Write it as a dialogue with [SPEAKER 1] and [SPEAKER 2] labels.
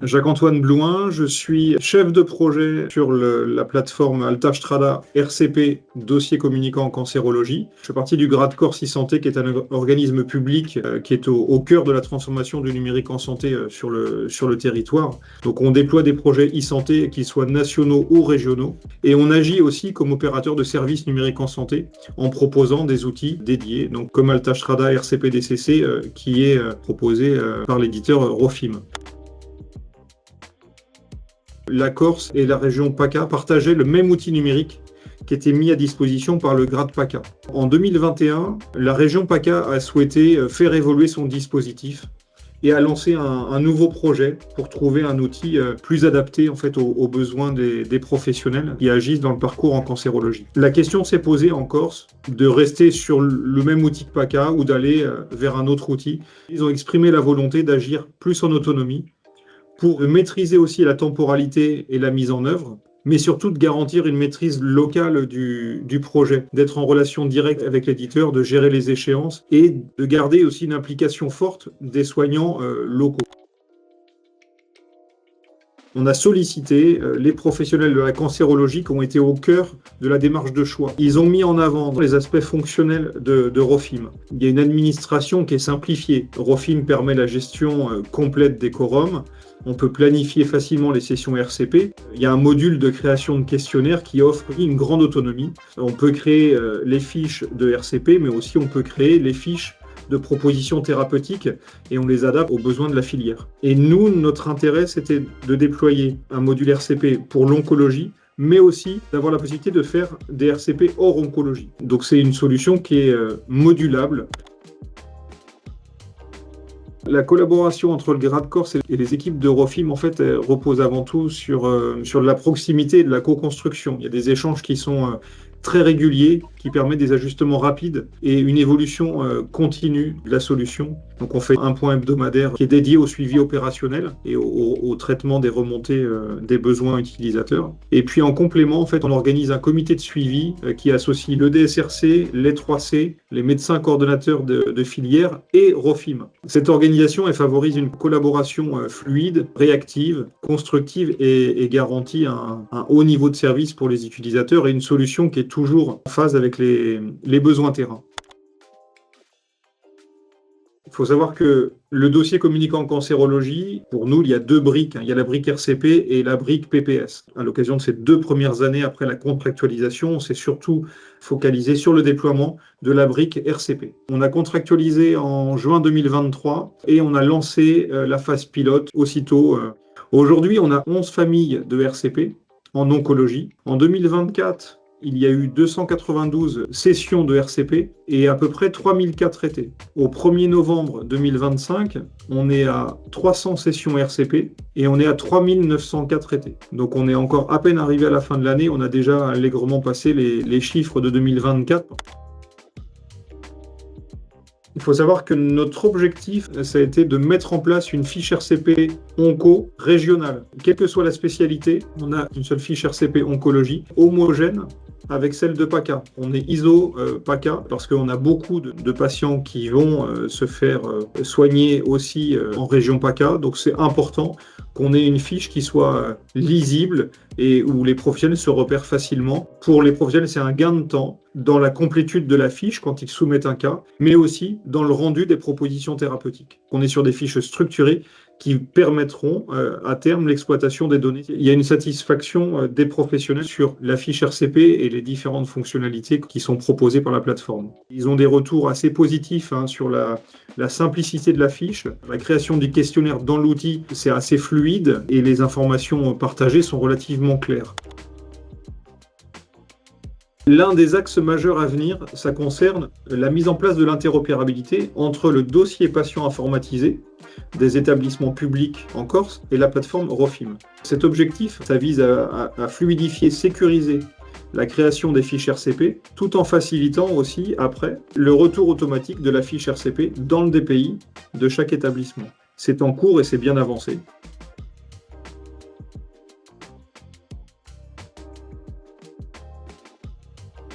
[SPEAKER 1] Jacques-Antoine Blouin, je suis chef de projet sur la plateforme Altastrada RCP, dossier communicant en cancérologie. Je fais partie du GradCorps e-santé, qui est un organisme public qui est au cœur de la transformation du numérique en santé sur le territoire. Donc on déploie des projets e-santé, qu'ils soient nationaux ou régionaux, et on agit aussi comme opérateur de services numériques en santé en proposant des outils dédiés, donc comme Altastrada RCP DCC, qui est proposé par l'éditeur Rofim. La Corse et la région PACA partageaient le même outil numérique qui était mis à disposition par le GRAD PACA. En 2021, la région PACA a souhaité faire évoluer son dispositif et a lancé un nouveau projet pour trouver un outil plus adapté en fait, aux besoins des professionnels qui agissent dans le parcours en cancérologie. La question s'est posée en Corse de rester sur le même outil que PACA ou d'aller vers un autre outil. Ils ont exprimé la volonté d'agir plus en autonomie, pour maîtriser aussi la temporalité et la mise en œuvre, mais surtout de garantir une maîtrise locale du projet, d'être en relation directe avec l'éditeur, de gérer les échéances et de garder aussi une implication forte des soignants locaux. On a sollicité les professionnels de la cancérologie qui ont été au cœur de la démarche de choix. Ils ont mis en avant les aspects fonctionnels de Rofim. Il y a une administration qui est simplifiée. Rofim permet la gestion complète des quorums. On peut planifier facilement les sessions RCP. Il y a un module de création de questionnaires qui offre une grande autonomie. On peut créer les fiches de RCP, mais aussi on peut créer les fiches de propositions thérapeutiques et on les adapte aux besoins de la filière. Et nous, notre intérêt, c'était de déployer un module RCP pour l'oncologie, mais aussi d'avoir la possibilité de faire des RCP hors oncologie. Donc c'est une solution qui est modulable. La collaboration entre le GradCorps et les équipes de Rofim, en fait, repose avant tout sur la proximité et de la co-construction. Il y a des échanges qui sont très réguliers, qui permettent des ajustements rapides et une évolution continue de la solution. Donc on fait un point hebdomadaire qui est dédié au suivi opérationnel et au traitement des remontées des besoins utilisateurs. Et puis en complément, en fait, on organise un comité de suivi qui associe le DSRC, les 3C, les médecins coordonnateurs de filière et Rofim. Cette organisation, elle favorise une collaboration fluide, réactive, constructive et garantit un haut niveau de service pour les utilisateurs et une solution qui est toujours en phase avec les besoins terrain. Il faut savoir que le dossier communicant en cancérologie, pour nous, il y a deux briques. Il y a la brique RCP et la brique PPS. À l'occasion de ces 2 premières années après la contractualisation, on s'est surtout focalisé sur le déploiement de la brique RCP. On a contractualisé en juin 2023 et on a lancé la phase pilote aussitôt. Aujourd'hui, on a 11 familles de RCP en oncologie. En 2024, il y a eu 292 sessions de RCP et à peu près 3000 cas traités. Au 1er novembre 2025, on est à 300 sessions RCP et on est à 3900 cas traités. Donc on est encore à peine arrivé à la fin de l'année, on a déjà allègrement passé les chiffres de 2024. Il faut savoir que notre objectif, ça a été de mettre en place une fiche RCP onco régionale. Quelle que soit la spécialité, on a une seule fiche RCP oncologie homogène avec celle de PACA. On est ISO PACA parce qu'on a beaucoup de patients qui vont se faire soigner aussi en région PACA. Donc c'est important qu'on ait une fiche qui soit lisible et où les professionnels se repèrent facilement. Pour les professionnels, c'est un gain de temps dans la complétude de la fiche quand ils soumettent un cas, mais aussi dans le rendu des propositions thérapeutiques. On est sur des fiches structurées qui permettront à terme l'exploitation des données. Il y a une satisfaction des professionnels sur la fiche RCP et les différentes fonctionnalités qui sont proposées par la plateforme. Ils ont des retours assez positifs sur la simplicité de la fiche. La création du questionnaire dans l'outil, c'est assez fluide et les informations partagées sont relativement claires. L'un des axes majeurs à venir, ça concerne la mise en place de l'interopérabilité entre le dossier patient informatisé des établissements publics en Corse et la plateforme Rofim. Cet objectif, ça vise à fluidifier, sécuriser la création des fiches RCP, tout en facilitant aussi, après, le retour automatique de la fiche RCP dans le DPI de chaque établissement. C'est en cours et c'est bien avancé.